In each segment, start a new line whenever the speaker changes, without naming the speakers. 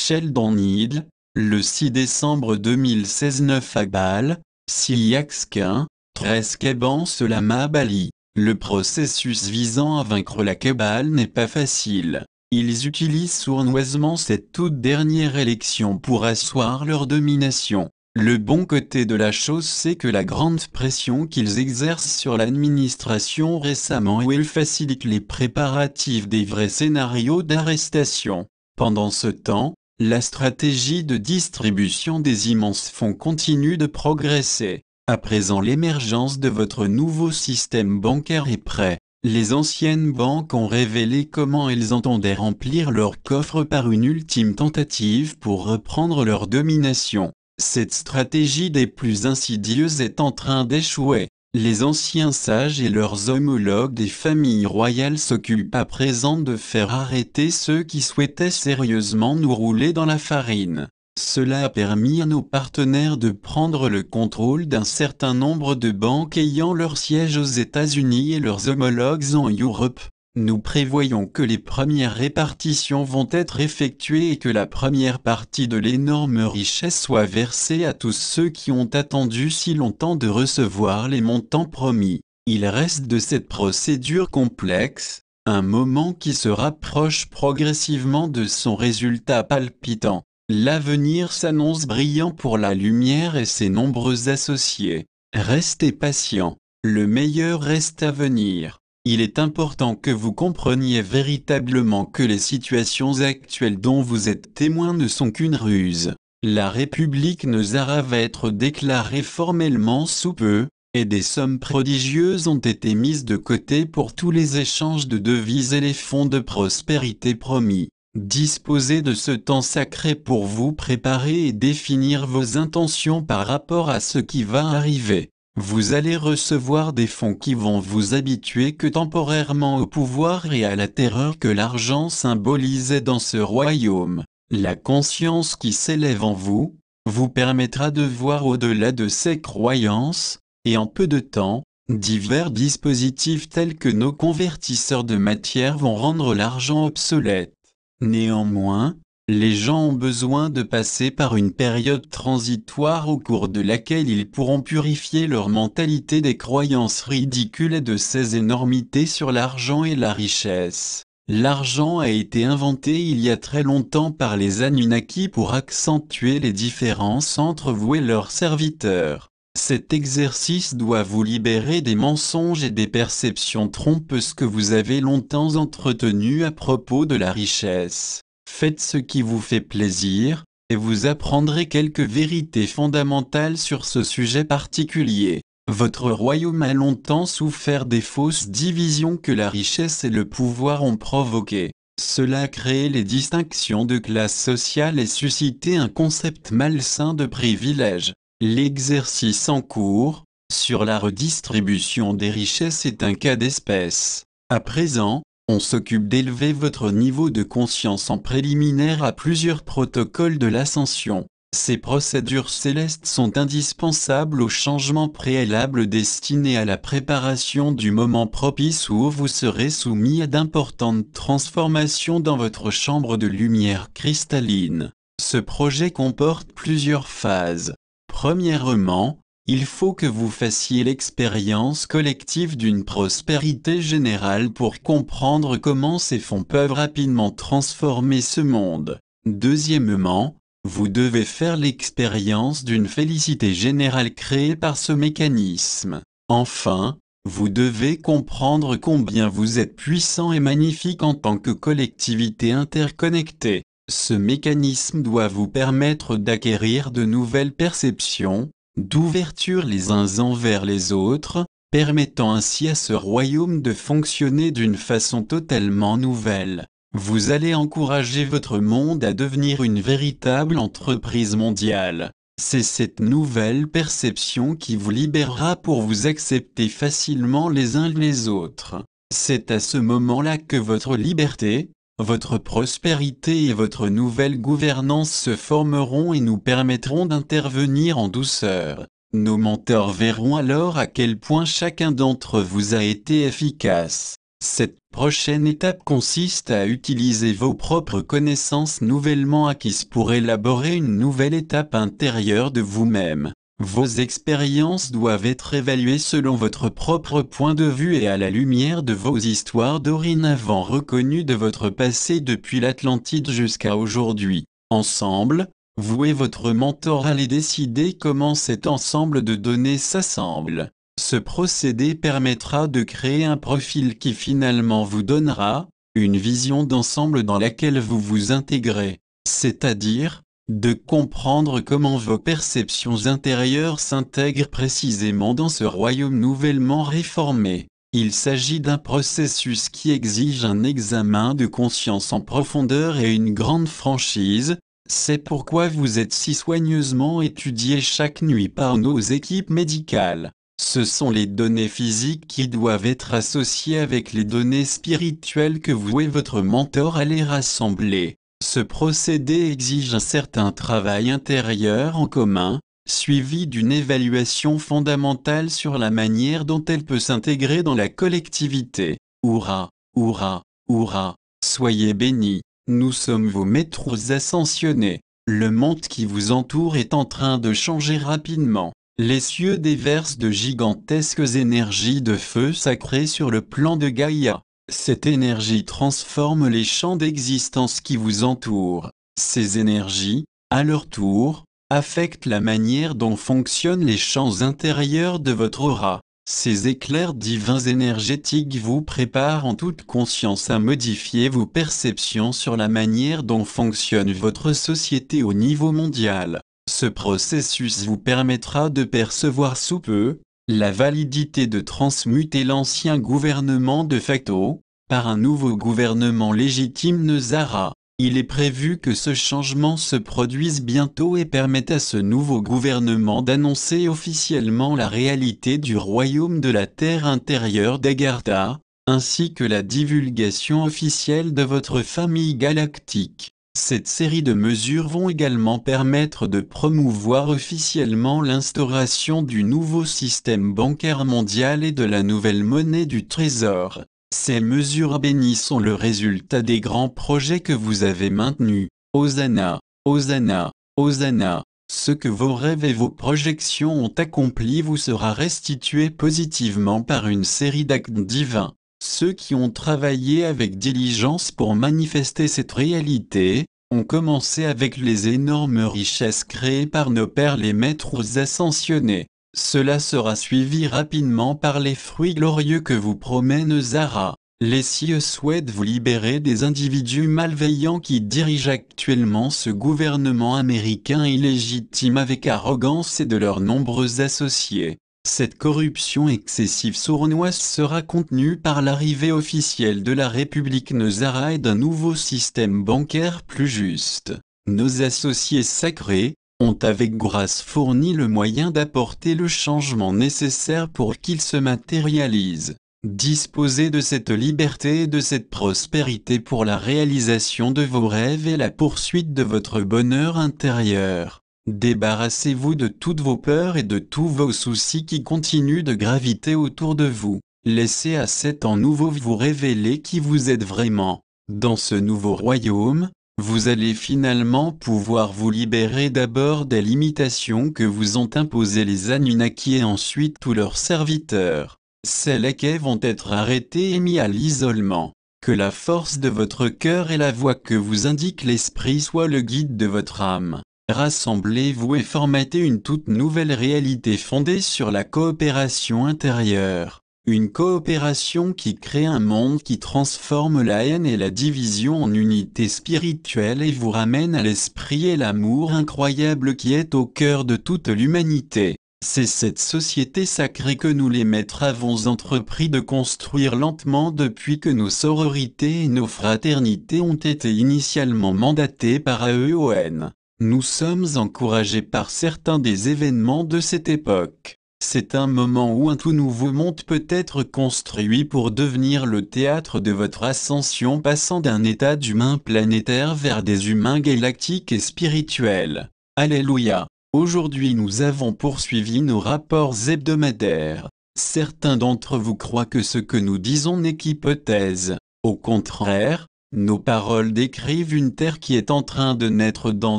Sheldon Needle, le 6 décembre 2016 9 à Bâle, Siakskin, 13 Keban Selama Bali. Le processus visant à vaincre la cabale n'est pas facile. Ils utilisent sournoisement cette toute dernière élection pour asseoir leur domination. Le bon côté de la chose, c'est que la grande pression qu'ils exercent sur l'administration récemment et elle facilite les préparatifs des vrais scénarios d'arrestation. Pendant ce temps, la stratégie de distribution des immenses fonds continue de progresser. À présent, l'émergence de votre nouveau système bancaire est prêt. Les anciennes banques ont révélé comment elles entendaient remplir leurs coffres par une ultime tentative pour reprendre leur domination. Cette stratégie des plus insidieuses est en train d'échouer. Les anciens sages et leurs homologues des familles royales s'occupent à présent de faire arrêter ceux qui souhaitaient sérieusement nous rouler dans la farine. Cela a permis à nos partenaires de prendre le contrôle d'un certain nombre de banques ayant leur siège aux États-Unis et leurs homologues en Europe. Nous prévoyons que les premières répartitions vont être effectuées et que la première partie de l'énorme richesse soit versée à tous ceux qui ont attendu si longtemps de recevoir les montants promis. Il reste de cette procédure complexe un moment qui se rapproche progressivement de son résultat palpitant. L'avenir s'annonce brillant pour la lumière et ses nombreux associés. Restez patients, le meilleur reste à venir. Il est important que vous compreniez véritablement que les situations actuelles dont vous êtes témoin ne sont qu'une ruse. La République Nozara va être déclarée formellement sous peu, et des sommes prodigieuses ont été mises de côté pour tous les échanges de devises et les fonds de prospérité promis. Disposez de ce temps sacré pour vous préparer et définir vos intentions par rapport à ce qui va arriver. Vous allez recevoir des fonds qui vont vous habituer que temporairement au pouvoir et à la terreur que l'argent symbolisait dans ce royaume. La conscience qui s'élève en vous, vous permettra de voir au-delà de ces croyances, et en peu de temps, divers dispositifs tels que nos convertisseurs de matière vont rendre l'argent obsolète. Néanmoins, les gens ont besoin de passer par une période transitoire au cours de laquelle ils pourront purifier leur mentalité des croyances ridicules et de ces énormités sur l'argent et la richesse. L'argent a été inventé il y a très longtemps par les Anunnaki pour accentuer les différences entre vous et leurs serviteurs. Cet exercice doit vous libérer des mensonges et des perceptions trompeuses que vous avez longtemps entretenues à propos de la richesse. Faites ce qui vous fait plaisir, et vous apprendrez quelques vérités fondamentales sur ce sujet particulier. Votre royaume a longtemps souffert des fausses divisions que la richesse et le pouvoir ont provoquées. Cela a créé les distinctions de classe sociale et suscité un concept malsain de privilège. L'exercice en cours, sur la redistribution des richesses est un cas d'espèce. À présent, on s'occupe d'élever votre niveau de conscience en préliminaire à plusieurs protocoles de l'ascension. Ces procédures célestes sont indispensables au changement préalable destiné à la préparation du moment propice où vous serez soumis à d'importantes transformations dans votre chambre de lumière cristalline. Ce projet comporte plusieurs phases. Premièrement, il faut que vous fassiez l'expérience collective d'une prospérité générale pour comprendre comment ces fonds peuvent rapidement transformer ce monde. Deuxièmement, vous devez faire l'expérience d'une félicité générale créée par ce mécanisme. Enfin, vous devez comprendre combien vous êtes puissant et magnifique en tant que collectivité interconnectée. Ce mécanisme doit vous permettre d'acquérir de nouvelles perceptions, d'ouverture les uns envers les autres, permettant ainsi à ce royaume de fonctionner d'une façon totalement nouvelle. Vous allez encourager votre monde à devenir une véritable entreprise mondiale. C'est cette nouvelle perception qui vous libérera pour vous accepter facilement les uns les autres. C'est à ce moment-là que votre liberté, votre prospérité et votre nouvelle gouvernance se formeront et nous permettront d'intervenir en douceur. Nos mentors verront alors à quel point chacun d'entre vous a été efficace. Cette prochaine étape consiste à utiliser vos propres connaissances nouvellement acquises pour élaborer une nouvelle étape intérieure de vous-même. Vos expériences doivent être évaluées selon votre propre point de vue et à la lumière de vos histoires dorénavant reconnues de votre passé depuis l'Atlantide jusqu'à aujourd'hui. Ensemble, vous et votre mentor allez décider comment cet ensemble de données s'assemble. Ce procédé permettra de créer un profil qui finalement vous donnera une vision d'ensemble dans laquelle vous vous intégrez, c'est-à-dire de comprendre comment vos perceptions intérieures s'intègrent précisément dans ce royaume nouvellement réformé. Il s'agit d'un processus qui exige un examen de conscience en profondeur et une grande franchise. C'est pourquoi vous êtes si soigneusement étudié chaque nuit par nos équipes médicales. Ce sont les données physiques qui doivent être associées avec les données spirituelles que vous et votre mentor allez rassembler. Ce procédé exige un certain travail intérieur en commun, suivi d'une évaluation fondamentale sur la manière dont elle peut s'intégrer dans la collectivité. Hourra, hourra, hourra, soyez bénis, nous sommes vos maîtres ascensionnés. Le monde qui vous entoure est en train de changer rapidement. Les cieux déversent de gigantesques énergies de feu sacré sur le plan de Gaïa. Cette énergie transforme les champs d'existence qui vous entourent. Ces énergies, à leur tour, affectent la manière dont fonctionnent les champs intérieurs de votre aura. Ces éclairs divins énergétiques vous préparent en toute conscience à modifier vos perceptions sur la manière dont fonctionne votre société au niveau mondial. Ce processus vous permettra de percevoir sous peu la validité de transmuter l'ancien gouvernement de facto par un nouveau gouvernement légitime Nezara. Il est prévu que ce changement se produise bientôt et permette à ce nouveau gouvernement d'annoncer officiellement la réalité du royaume de la terre intérieure d'Agartha, ainsi que la divulgation officielle de votre famille galactique. Cette série de mesures vont également permettre de promouvoir officiellement l'instauration du nouveau système bancaire mondial et de la nouvelle monnaie du Trésor. Ces mesures bénies sont le résultat des grands projets que vous avez maintenus. Hosanna, Hosanna, Hosanna. Ce que vos rêves et vos projections ont accompli vous sera restitué positivement par une série d'actes divins. Ceux qui ont travaillé avec diligence pour manifester cette réalité, ont commencé avec les énormes richesses créées par nos pères les maîtres ascensionnés. Cela sera suivi rapidement par les fruits glorieux que vous promet Nezara. Les cieux souhaitent vous libérer des individus malveillants qui dirigent actuellement ce gouvernement américain illégitime avec arrogance et de leurs nombreux associés. Cette corruption excessive sournoise sera contenue par l'arrivée officielle de la République Nezara et d'un nouveau système bancaire plus juste. Nos associés sacrés ont avec grâce fourni le moyen d'apporter le changement nécessaire pour qu'il se matérialise. Disposez de cette liberté et de cette prospérité pour la réalisation de vos rêves et la poursuite de votre bonheur intérieur. Débarrassez-vous de toutes vos peurs et de tous vos soucis qui continuent de graviter autour de vous. Laissez à cet en nouveau vous révéler qui vous êtes vraiment. Dans ce nouveau royaume, vous allez finalement pouvoir vous libérer d'abord des limitations que vous ont imposées les Anunnaki et ensuite tous leurs serviteurs. Ces laquais vont être arrêtés et mis à l'isolement. Que la force de votre cœur et la voix que vous indique l'esprit soient le guide de votre âme. Rassemblez-vous et formatez une toute nouvelle réalité fondée sur la coopération intérieure. Une coopération qui crée un monde qui transforme la haine et la division en unité spirituelle et vous ramène à l'esprit et l'amour incroyable qui est au cœur de toute l'humanité. C'est cette société sacrée que nous les maîtres avons entrepris de construire lentement depuis que nos sororités et nos fraternités ont été initialement mandatées par AEON. Nous sommes encouragés par certains des événements de cette époque. C'est un moment où un tout nouveau monde peut être construit pour devenir le théâtre de votre ascension passant d'un état d'humain planétaire vers des humains galactiques et spirituels. Alléluia. Aujourd'hui nous avons poursuivi nos rapports hebdomadaires. Certains d'entre vous croient que ce que nous disons n'est qu'hypothèse. Au contraire, nos paroles décrivent une terre qui est en train de naître dans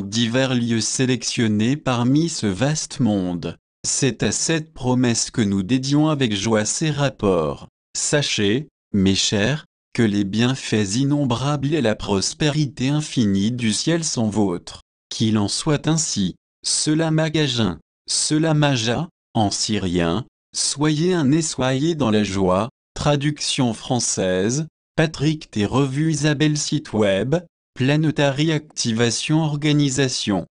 divers lieux sélectionnés parmi ce vaste monde. C'est à cette promesse que nous dédions avec joie ces rapports. Sachez, mes chers, que les bienfaits innombrables et la prospérité infinie du ciel sont vôtres. Qu'il en soit ainsi. Cela magagin, cela maja, en syrien, soyez un et soyez dans la joie. Traduction française, Patrick T. Revue Isabelle Site web, Planetary Activation Organisation.